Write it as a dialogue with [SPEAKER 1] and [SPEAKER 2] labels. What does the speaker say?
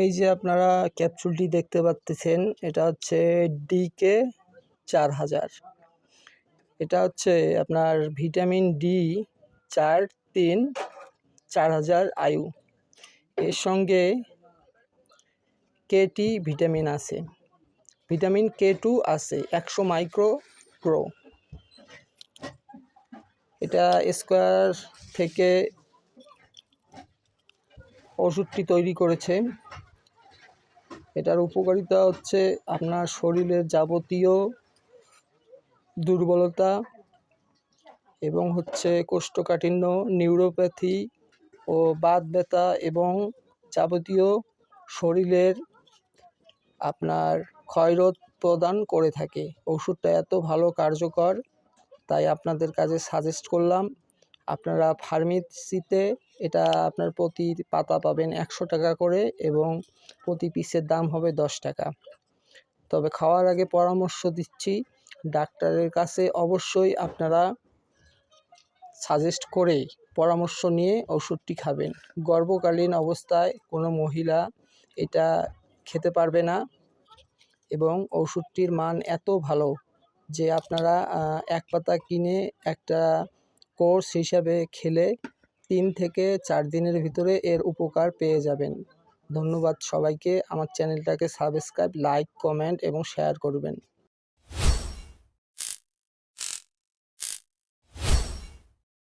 [SPEAKER 1] এই যে আপনারা ক্যাপসুলটি দেখতে পাচ্ছেন, এটা হচ্ছে ডিকে 4000। এটা হচ্ছে আপনার ভিটামিন ডি 4000 আয়ু। এর সঙ্গে কেটি ভিটামিন আছে, ভিটামিন K2 আছে 100 মাইক্রো। এটা স্কয়ার থেকে ওষুধটি তৈরি করেছে। এটার উপকারিতা হচ্ছে আপনার শরীরের যাবতীয় দুর্বলতা এবং হচ্ছে কোষ্ঠকাঠিন্য, নিউরোপ্যাথি ও বাত ব্যথা এবং যাবতীয় শরীরের আপনার ক্ষয়রোধ প্রদান করে থাকে। ওষুধটা এত ভালো কার্যকর, তাই আপনাদের কাছে সাজেস্ট করলাম। আপনারা ফার্মেসিতে এটা আপনার প্রতি পাতা পাবেন 100 টাকা করে এবং প্রতি পিসের দাম হবে 10 টাকা। তবে খাওয়ার আগে পরামর্শ দিচ্ছি, ডাক্তারের কাছে অবশ্যই আপনারা সাজেস্ট করে পরামর্শ নিয়ে ওষুধটি খাবেন। গর্ভকালীন অবস্থায় কোনো মহিলা এটা খেতে পারবে না এবং ওষুধটির মান এত ভালো যে আপনারা এক পাতা কিনে একটা কোর্স হিসাবে খেলে 3 থেকে 4 দিনের ভিতরে এর উপকার পেয়ে যাবেন। ধন্যবাদ সবাইকে। আমার চ্যানেলটাকে সাবস্ক্রাইব, লাইক, কমেন্ট এবং শেয়ার করবেন।